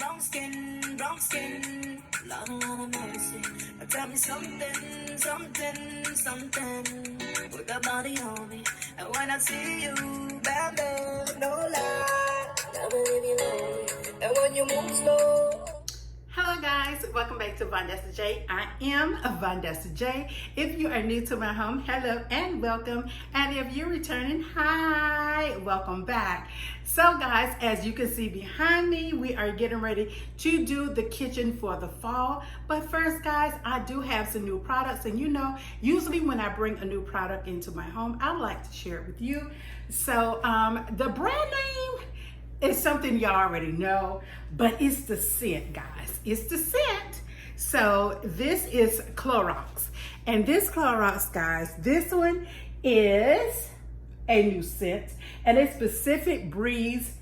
brown skin, Lord of mercy. Now tell me something, something. Put that body on me, and when I see you, bam, bam, no lie, never leave you lonely. And when you move slow. Hello guys, welcome back to Vondessa J. I am Vondessa J. If you are new to my home, hello and welcome. And if you're returning, hi, welcome back. So guys, as you can see behind me, we are getting ready to do the kitchen for the fall. But first guys, I do have some new products, and you know, usually when I bring a new product into my home, I like to share it with you. So the brand name is something y'all already know, but it's the scent, guys. It's the scent. So this is Clorox. And this Clorox, guys, this one is a new scent. And it's Pacific Breeze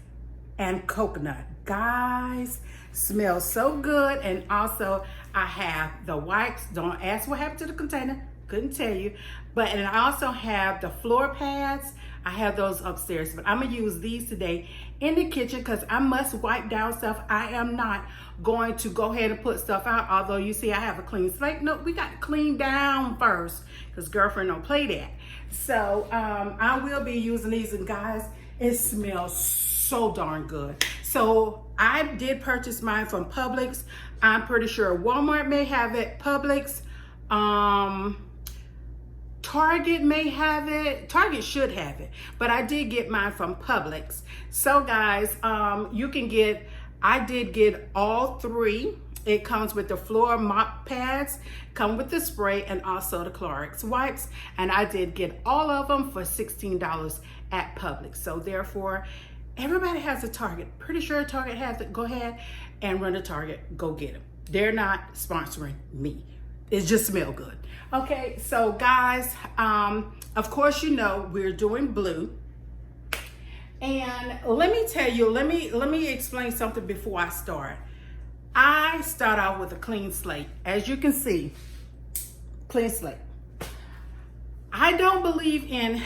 and Coconut. Guys, smells so good. And also, I have the wipes. Don't ask what happened to the container. Couldn't tell you. And I also have the floor pads. I have those upstairs, but I'm gonna use these today in the kitchen because I must wipe down stuff. I am not going to go ahead and put stuff out, although you see I have a clean slate. No, we got to clean down first because girlfriend don't play that. So I will be using these, and guys, it smells so darn good. So I did purchase mine from Publix. I'm pretty sure Walmart may have it, Publix. Target may have it. Target should have it, but I did get mine from Publix. So guys, you can get, I did get all three. It comes with the floor mop pads, come with the spray, and also the Clorox wipes. And I did get all of them for $16 at Publix. So therefore, everybody has a Target. Pretty sure Target has it. Go ahead and run to Target. Go get them. They're not sponsoring me. It just smells good. Okay, so guys, of course, you know, we're doing blue. And let me tell you, let me explain something before I start. I start out with a clean slate. As you can see, clean slate. I don't believe in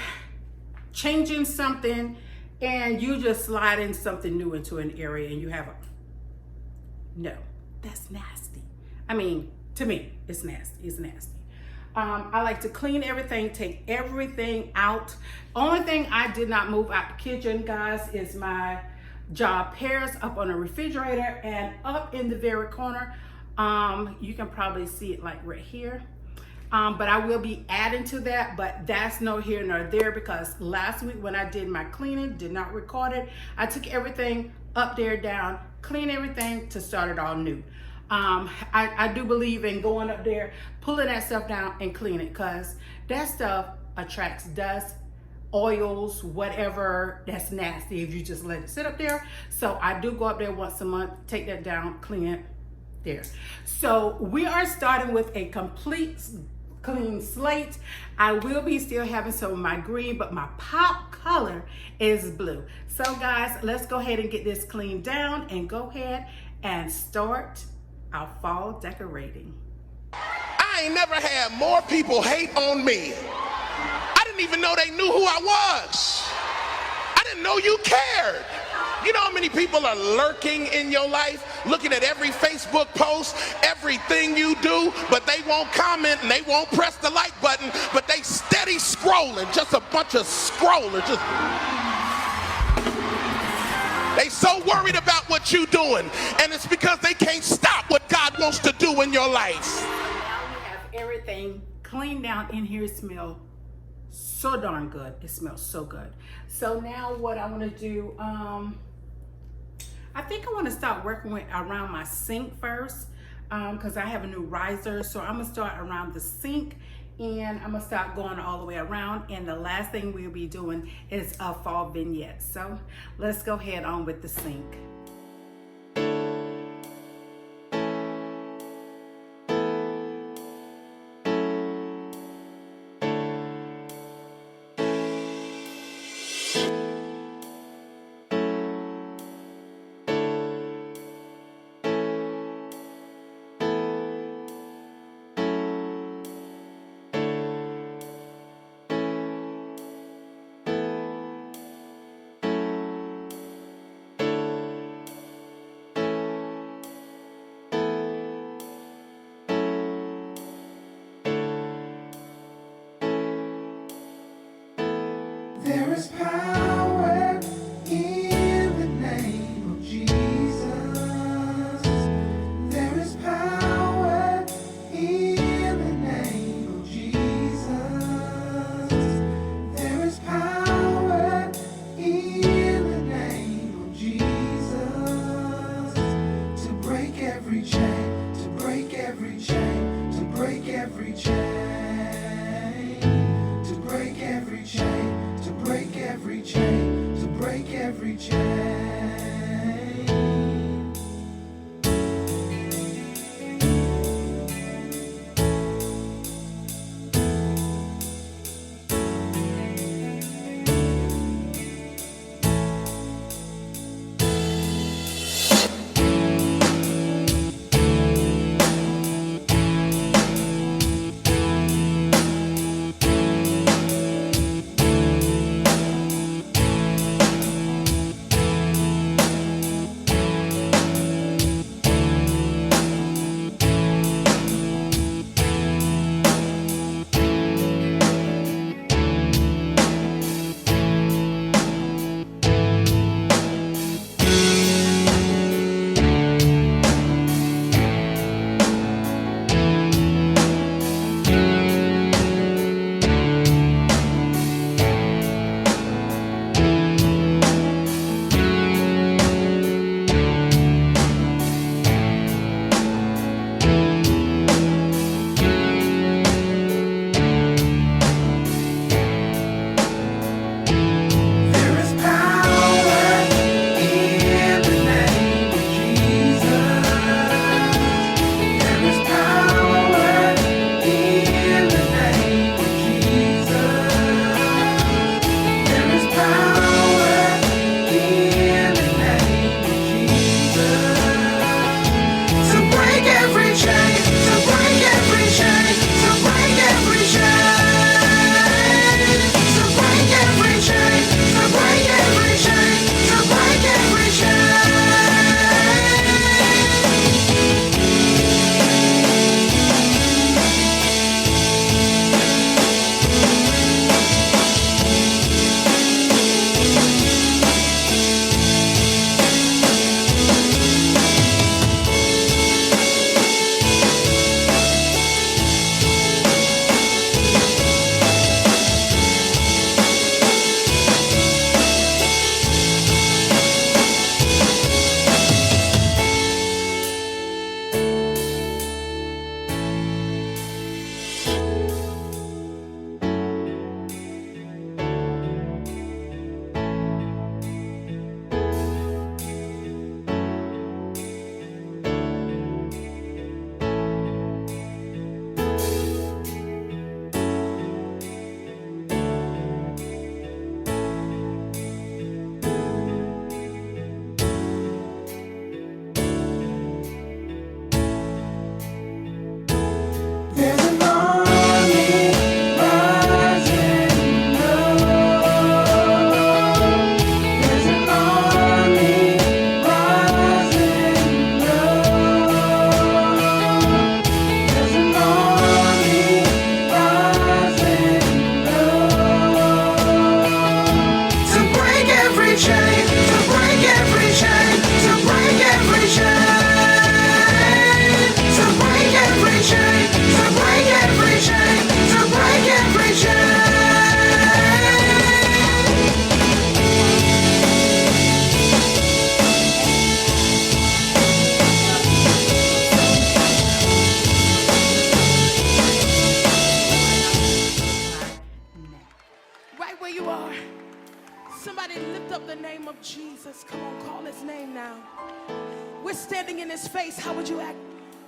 changing something and you just slide in something new into an area and you have no, that's nasty. I mean, to me, it's nasty. It's nasty. I like to clean everything, take everything out. Only thing I did not move out the kitchen, guys, is my jar pears up on the refrigerator, and up in the very corner, you can probably see it like right here. But I will be adding to that, but that's no here nor there because last week when I did my cleaning, did not record it. I took everything up there, down, clean everything to start it all new. I do believe in going up there, pulling that stuff down and clean it, because that stuff attracts dust, oils, whatever that's nasty if you just let it sit up there. So I do go up there once a month, take that down, clean it there. So we are starting with a complete clean slate. I will be still having some of my green, but my pop color is blue. So guys, let's go ahead and get this cleaned down and go ahead and start our fall decorating. I ain't never had more people hate on me. I didn't even know they knew who I was. I didn't know you cared. You know how many people are lurking in your life, looking at every Facebook post, everything you do, but they won't comment and they won't press the like button, but they steady scrolling, just a bunch of scrollers. They so worried about what you're doing, and it's because they can't stop what God wants to do in your life. Now we have everything cleaned down in here. It smells so darn good. It smells so good. So now what I want to do, I think I want to start working with around my sink first, because I have a new riser. So I'm going to start around the sink, and I'm gonna start going all the way around, and the last thing we'll be doing is a fall vignette. So let's go ahead on with the sink. There is power in the name of Jesus. There is power in the name of Jesus. There is power in the name of Jesus to break every chain, to break every chain, to break every chain, to break every chain, to break every chain, to break every chain.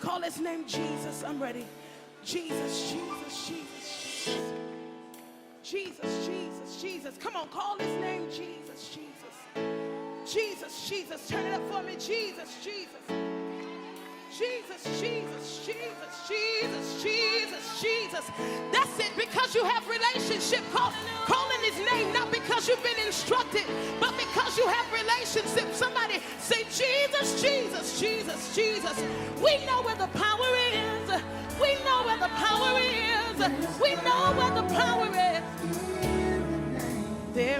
Call his name Jesus. I'm ready. Jesus, Jesus, Jesus, Jesus. Jesus, Jesus, Jesus. Come on, call his name Jesus, Jesus. Jesus, Jesus. Turn it up for me. Jesus, Jesus. Jesus, Jesus, Jesus, Jesus, Jesus, Jesus. That's it, because you have relationship. Calling his name, not because you've been instructed, but because you have relationship. Somebody say Jesus, Jesus, Jesus, Jesus. We know where the power is. We know where the power is. We know where the power is. There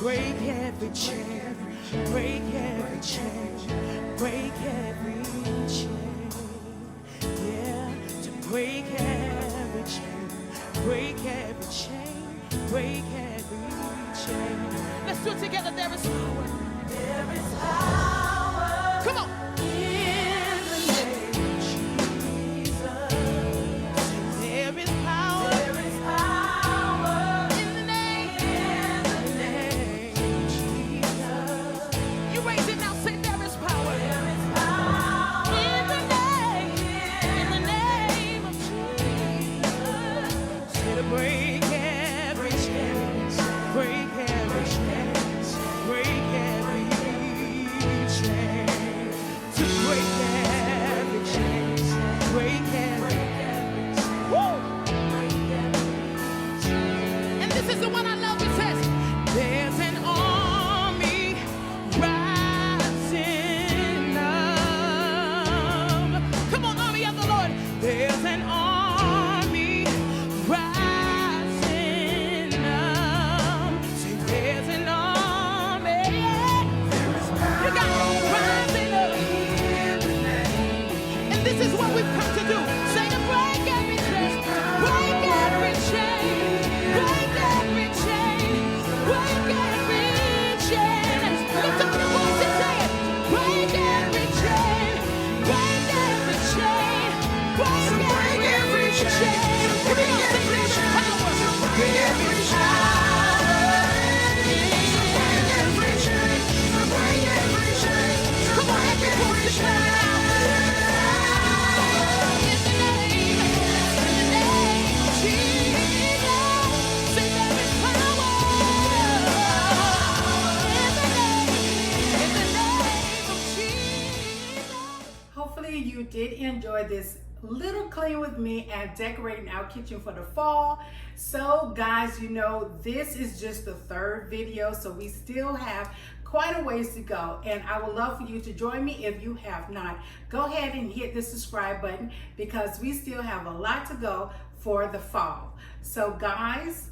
break every chain, break every chain, break every chain. Yeah, to break every chain, break every chain, break every chain. Let's do it together. There is power. There is power. Come on. In the name of Jesus. There is power. There is power. In the name of Jesus. You raise it now. Say there is power. There is power. In the name of Jesus. Say to break every chain. Break every chain. Break every chain. To break every chain. Break every woo! And this is the one I love. It says, there's an army rising up. Come on, army of the Lord. There's an army rising up. Say, there's an army. You got rising up. And this is what we've come to do. Say to break every chain. Break every chain. Break every chain. Break every chain. Lift up your voice and say it. Break every chain. Break every chain. Break every chain. Come on, say there's power. Break every chain. Come on, every voice is coming out. In the name of Jesus. Say there is power. In the name of Jesus. Hopefully you did enjoy this little clean with me and decorating our kitchen for the fall. So guys, you know, this is just the third video, so we still have quite a ways to go, and I would love for you to join me. If you have not, go ahead and hit the subscribe button because we still have a lot to go for the fall. So guys,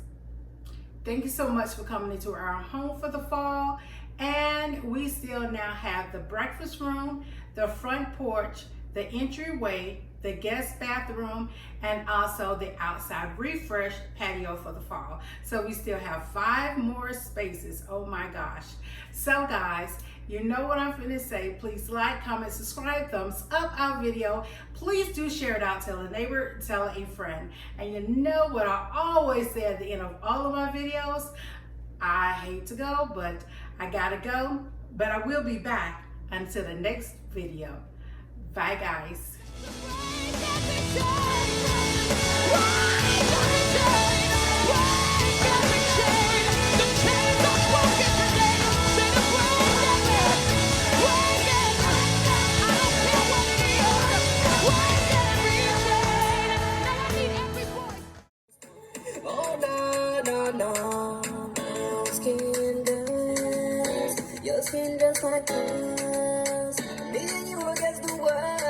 thank you so much for coming into our home for the fall. And we still now have the breakfast room, the front porch, the entryway, the guest bathroom, and also the outside refresh patio for the fall. So we still have 5 more spaces. Oh my gosh. So guys, you know what I'm finna say. Please like, comment, subscribe, thumbs up our video. Please do share it out. Tell a neighbor, tell a friend. And you know what I always say at the end of all of my videos? I hate to go, but I gotta go. But I will be back until the next video. Bye guys. Oh no, no, no. Your skin just like glass. Me and you against the world.